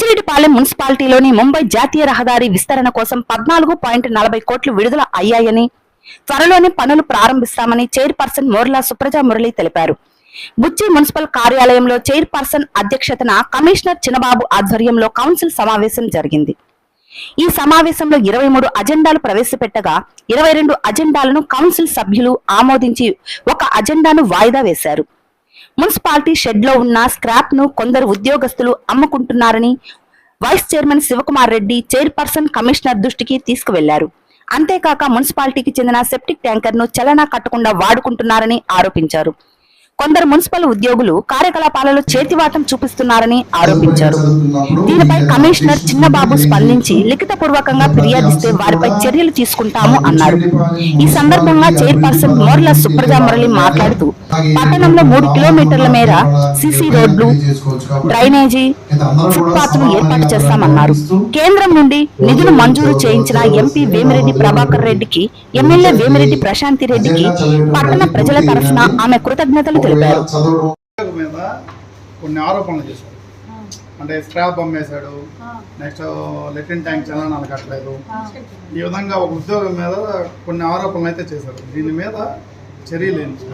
బుచ్చిరెడ్డిపాలెం మున్సిపాలిటీలోని ముంబై జాతీయ రహదారి విస్తరణ కోసం 14.40 కోట్లు విడుదల అయ్యాయని, త్వరలోనే పనులు ప్రారంభిస్తామని చైర్పర్సన్ మోర్లా సుప్రజా మురళి తెలిపారు. బుచ్చి మున్సిపల్ కార్యాలయంలో చైర్పర్సన్ అధ్యక్షతన కమిషనర్ చిన్నబాబు ఆధ్వర్యంలో కౌన్సిల్ సమావేశం జరిగింది. ఈ సమావేశంలో 23 అజెండాలు ప్రవేశపెట్టగా 22 అజెండాలను కౌన్సిల్ సభ్యులు ఆమోదించి ఒక అజెండాను వాయిదా వేశారు. మున్సిపాలిటీ షెడ్ లో ఉన్న స్క్రాప్ ను కొందరు ఉద్యోగస్తులు అమ్ముకుంటున్నారని vice chairman Shivakumar Reddy chairperson commissioner దృష్టికి తీసుకువెళ్లారు. అంతేకాక మున్సిపాలిటీకి చెందిన సెప్టిక్ ట్యాంకర్ ను చలనా కట్టకుండా వాడుకుంటున్నారని ఆరోపించారు. కొందరు మున్సిపల్ ఉద్యోగులు కార్యకలాపాలలో చేతివాటం చూపిస్తున్నారని ఆరోపించారు. దీనిపై కమిషనర్ చిన్నబాబు స్పందించి లిఖితపూర్వకంగా ఫిర్యాదిస్తే వారిపై చర్యలు తీసుకుంటాము అన్నారు. ఈ సందర్భంగా చైర్పర్సన్ మోర్లా సుప్రజా మురళి మాట్లాడుతూ పట్టణంలో 3 కిలోమీటర్ల మేర సీసీ రోడ్లు, డ్రైనేజీ, ఫుట్పాత్లు ఏర్పాటు చేస్తామన్నారు. కేంద్రం నుండి నిధులు మంజూరు చేయించిన ఎంపీ వేమిరెడ్డి ప్రభాకర్ రెడ్డికి, ఎమ్మెల్యే వేమిరెడ్డి ప్రశాంతి రెడ్డికి పట్టణ ప్రజల తరఫున ఆమె కృతజ్ఞతలు తెలిపారు. మీద కొన్ని ఆరోపణలు చేశారు. అంటే స్క్రాప్ అమ్మేశాడు, నెక్స్ట్ లెట్రిన్ ట్యాంక్ చలనాలు కట్టలేదు, ఈ విధంగా ఒక ఉద్యోగం మీద కొన్ని ఆరోపణలు అయితే చేశారు. దీని మీద చర్యలు ఏంటి?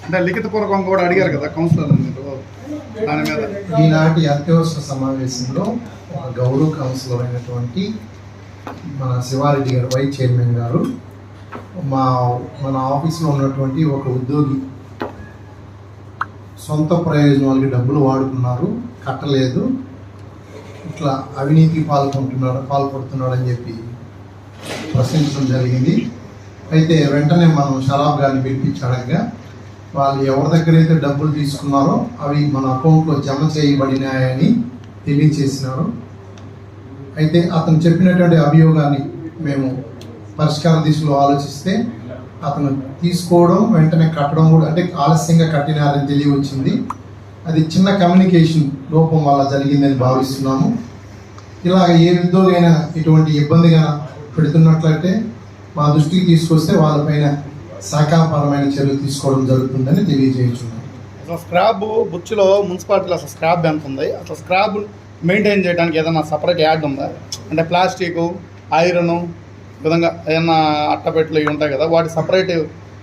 అంటే లిఖితపూర్వకంగా కూడా అడిగారు కదా కౌన్సిలర్ మీరు దాని మీద. ఈనాటి అత్యవసర సమావేశంలో గౌరవ కౌన్సిలర్ అయినటువంటి మన శివారెడ్డి గారు, వైస్ చైర్మన్ గారు, మన ఆఫీస్లో ఉన్నటువంటి ఒక ఉద్యోగి సొంత ప్రయోజనాలకి డబ్బులు వాడుకున్నారు, కట్టలేదు, ఇట్లా అవినీతికి పాల్పడుతున్నాడు అని చెప్పి ప్రశ్నించడం జరిగింది. అయితే వెంటనే మనం షరాబ్ గారిని పిలిపించి అడగగా వాళ్ళు ఎవరి దగ్గర అయితే డబ్బులు తీసుకున్నారో అవి మన అకౌంట్లో జమ చేయబడినాయని తెలియచేసినారు. అయితే అతను చెప్పినటువంటి అభియోగాన్ని మేము పరిష్కార దిశలో ఆలోచిస్తే అతను తీసుకోవడం వెంటనే కట్టడం కూడా, అంటే ఆలస్యంగా కట్టినారని తెలియవచ్చింది. అది చిన్న కమ్యూనికేషన్ లోపం వల్ల జరిగిందని భావిస్తున్నాము. ఇలాగ ఏ ఉద్యోగైనా ఇటువంటి ఇబ్బందిగా పెడుతున్నట్లయితే మా దృష్టికి తీసుకొస్తే వాళ్ళపైన శాఖాపరమైన చర్యలు తీసుకోవడం జరుగుతుందని తెలియజేస్తున్నాం. అసలు స్క్రాబ్ బుచ్చిలో మున్సిపాలిటీలో అసలు స్క్రాబ్ ఎంత ఉంది? అసలు స్క్రాబ్ మెయింటైన్ చేయడానికి ఏదైనా సపరేట్ యాడ్ ఉందా? అంటే ప్లాస్టిక్, ఐరన్, విధంగా ఏదైనా అట్టపెట్లు ఇవి ఉంటాయి కదా, వాటి సపరేట్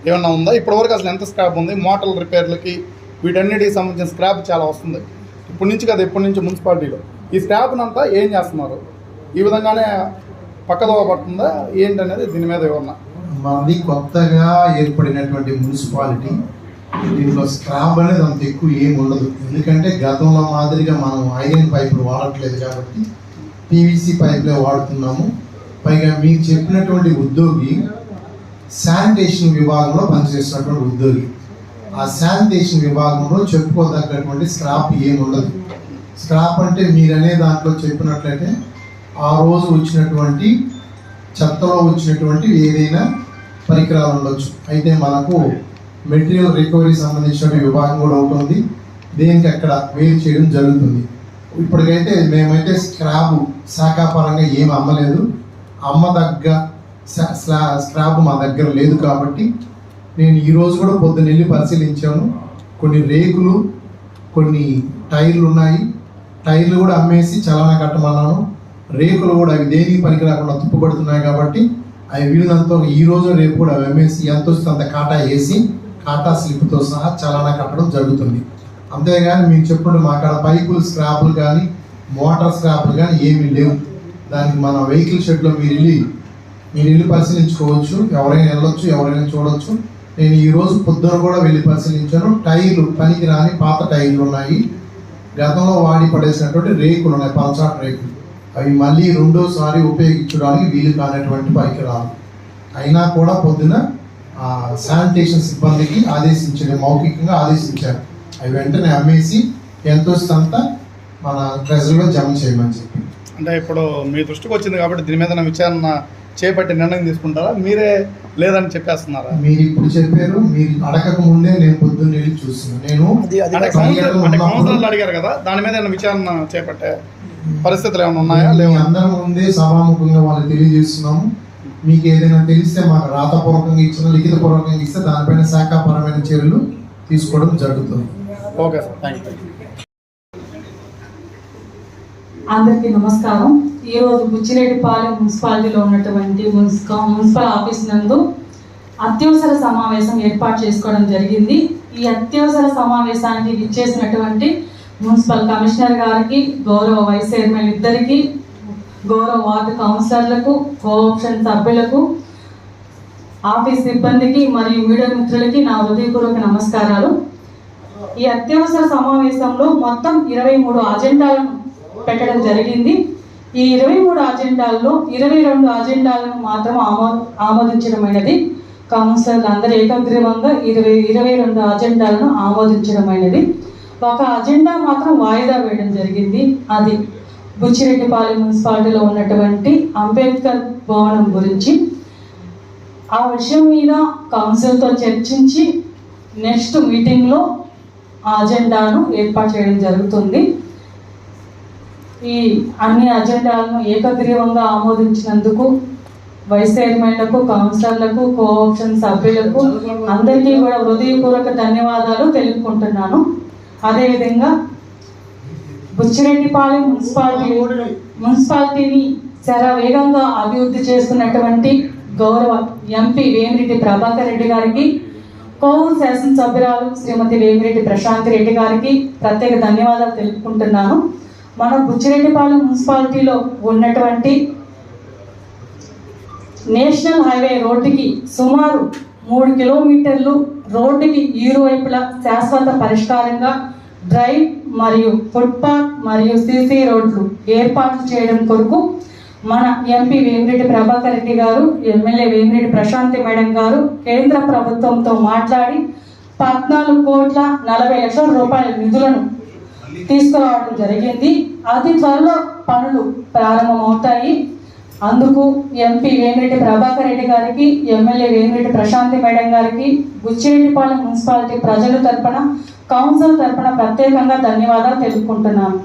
ఏమన్నా ఉందా? ఇప్పటివరకు అసలు ఎంత స్క్రాప్ ఉంది? మోటార్ రిపేర్లకి వీటన్నిటికి సంబంధించిన స్క్రాప్ చాలా వస్తుంది ఇప్పటి నుంచి కదా, ఎప్పటి నుంచి మున్సిపాలిటీలో ఈ స్క్రాప్ని అంతా ఏం చేస్తున్నారు? ఈ విధంగానే పక్కదోవ పడుతుందా ఏంటనేది దీని మీద ఏమన్నా? మాది కొత్తగా ఏర్పడినటువంటి మున్సిపాలిటీ, దీంట్లో స్క్రాప్ అనేది అంత ఎక్కువ ఏమి ఉండదు. ఎందుకంటే గతంలో మాదిరిగా మనం ఐరన్ పైపులు వాడట్లేదు కాబట్టి పీవీసీ పైపులే వాడుతున్నాము. పైగా మీకు చెప్పినటువంటి ఉద్యోగి శానిటేషన్ విభాగంలో పనిచేస్తున్నటువంటి ఉద్యోగి, ఆ శానిటేషన్ విభాగంలో చెప్పుకోదగ్గటువంటి స్క్రాప్ ఏమి ఉండదు. స్క్రాప్ అంటే మీరనే దాంట్లో చెప్పినట్లయితే ఆ రోజు వచ్చినటువంటి చెత్తలో వచ్చినటువంటి ఏదైనా పరికరాలు ఉండొచ్చు. అయితే మనకు మెటీరియల్ రికవరీ సంబంధించిన విభాగం కూడా ఉంటుంది, దేనికి అక్కడ వేరు చేయడం జరుగుతుంది. ఇప్పటికైతే మేమైతే స్క్రాప్ శాఖాపరంగా ఏమి అమ్మలేదు, అమ్మదగ్గ స్క్రాప్ మా దగ్గర లేదు కాబట్టి నేను ఈరోజు కూడా పొద్దున్నెళ్ళి పరిశీలించాను. కొన్ని రేకులు, కొన్ని టైర్లు ఉన్నాయి, టైర్లు కూడా అమ్మేసి చలనా కట్టమన్నాను. రేకులు కూడా అవి దేనికి పనికి రాకుండా తుప్పుపడుతున్నాయి కాబట్టి అవి వీళ్ళంతా ఈ రోజు రేపు కూడా అవి అమ్మేసి ఎంత వస్తే అంత కాటా వేసి కాటా స్లిప్తో సహా చలనా కట్టడం జరుగుతుంది. అంతేగాని మీకు చెప్పండి మా అక్కడ పైపులు స్క్రాపులు కానీ మోటార్ స్క్రాపులు కానీ ఏమీ లేవు. దానికి మన వెహికల్ షెడ్లో మీరు వెళ్ళి పరిశీలించుకోవచ్చు, ఎవరైనా వెళ్ళొచ్చు, ఎవరైనా చూడొచ్చు. నేను ఈరోజు పొద్దున కూడా వెళ్ళి పరిశీలించాను. టైర్లు పనికి రాని పాత టైర్లు ఉన్నాయి, గతంలో వాడి పడేసినటువంటి రేకులు ఉన్నాయి, పల్చాట్ రేకులు, అవి మళ్ళీ రెండోసారి ఉపయోగించడానికి వీలు కానటువంటి పరికరాలు. అయినా కూడా పొద్దున శానిటేషన్ సిబ్బందికి ఆదేశించారు, మౌఖికంగా ఆదేశించారు, అవి వెంటనే అమ్మేసి ఎంతో అంత మన ట్రెజరీలో జమ చేయమని చెప్పి. అంటే ఇప్పుడు మీ దృష్టికి వచ్చింది కాబట్టి దీని మీద విచారణ చేపట్టి నిర్ణయం తీసుకుంటారా, మీరే లేదని చెప్పేస్తున్నారా? మీరు ఇప్పుడు చెప్పారు, మీరు అడగక ముందే నేను పొద్దున్న వెళ్ళి చూస్తున్నాను. నేను కౌన్సిలర్లు అడిగారు కదా, దాని మీద విచారణ చేపట్టే పరిస్థితులు ఏమైనా ఉన్నాయా? లేవు. అందరం ముందే సభాముఖంగా వాళ్ళు తెలియజేస్తున్నాము. మీకు ఏదైనా తెలిస్తే మాకు రాతపూర్వకంగా ఇచ్చిన, లిఖితపూర్వకంగా ఇస్తే దానిపైన శాఖాపరమైన చర్యలు తీసుకోవడం జరుగుతుంది. Okay sir, thank you. అందరికీ నమస్కారం. ఈరోజు బుచ్చిరెడ్డిపాలెం మున్సిపాలిటీలో ఉన్నటువంటి మున్సిపల్ ఆఫీస్ నందు అత్యవసర సమావేశం ఏర్పాటు చేసుకోవడం జరిగింది. ఈ అత్యవసర సమావేశానికి విచ్చేసినటువంటి మున్సిపల్ కమిషనర్ గారికి, గౌరవ వైస్ చైర్మన్ ఇద్దరికి, గౌరవ వార్డు కౌన్సిలర్లకు, కోఆప్షన్ సభ్యులకు, ఆఫీస్ సిబ్బందికి మరియు మీడియా మిత్రులకి నా హృదయపూర్వక నమస్కారాలు. ఈ అత్యవసర సమావేశంలో మొత్తం 23 అజెండాలను పెట్టడం జరిగింది. ఈ 23 అజెండాల్లో 22 అజెండాలను మాత్రం ఆమోదించడమైనది. కౌన్సిలర్లు అందరూ ఏకగ్రీవంగా 22 అజెండాలను ఆమోదించడమైనది. ఒక అజెండా మాత్రం వాయిదా వేయడం జరిగింది. అది బుచ్చిరెడ్డిపాలెం మున్సిపాలిటీలో ఉన్నటువంటి అంబేద్కర్ భవనం గురించి. ఆ విషయం మీద కౌన్సిల్తో చర్చించి నెక్స్ట్ మీటింగ్లో ఆ అజెండాను ఏర్పాటు చేయడం జరుగుతుంది. ఈ అన్ని అజెండాలను ఏకగ్రీవంగా ఆమోదించినందుకు వైస్ చైర్మన్లకు, కౌన్సిలర్లకు, కోఆప్షన్ సభ్యులకు అందరికీ కూడా హృదయపూర్వక ధన్యవాదాలు తెలుపుకుంటున్నాను. అదేవిధంగా బుచ్చిరెడ్డిపాలెం మున్సిపాలిటీని చాలా వేగంగా అభివృద్ధి చేస్తున్నటువంటి గౌరవ ఎంపీ వేమిరెడ్డి ప్రభాకర్ రెడ్డి గారికి, కోవూరు శాసనసభ్యురాలు శ్రీమతి వేమిరెడ్డి ప్రశాంతి రెడ్డి గారికి ప్రత్యేక ధన్యవాదాలు తెలుపుకుంటున్నాను. మన బుచ్చిరెడ్డిపాలెం మున్సిపాలిటీలో ఉన్నటువంటి నేషనల్ హైవే రోడ్డుకి సుమారు 3 కిలోమీటర్లు రోడ్డుకి ఇరువైపులా శాశ్వత పరిష్కారంగా డ్రైవ్ మరియు ఫుట్పాత్ మరియు సీసీ రోడ్లు ఏర్పాట్లు చేయడం కొరకు మన ఎంపీ వేమిరెడ్డి ప్రభాకర్ రెడ్డి గారు, ఎమ్మెల్యే వేమిరెడ్డి ప్రశాంతి మేడం గారు కేంద్ర ప్రభుత్వంతో మాట్లాడి 14,40,00,000 రూపాయల నిధులను తీసుకురావడం జరిగింది. అతి త్వరలో పనులు ప్రారంభమవుతాయి. అందుకు ఎంపీ వేమిరెడ్డి ప్రభాకర్ రెడ్డి గారికి, ఎమ్మెల్యే వేమిరెడ్డి ప్రశాంతి మేడం గారికి బుచ్చిరెడ్డిపాలెం మున్సిపాలిటీ ప్రజల తరపున, కౌన్సిల్ తరపున ప్రత్యేకంగా ధన్యవాదాలు తెలుపుకుంటున్నాను.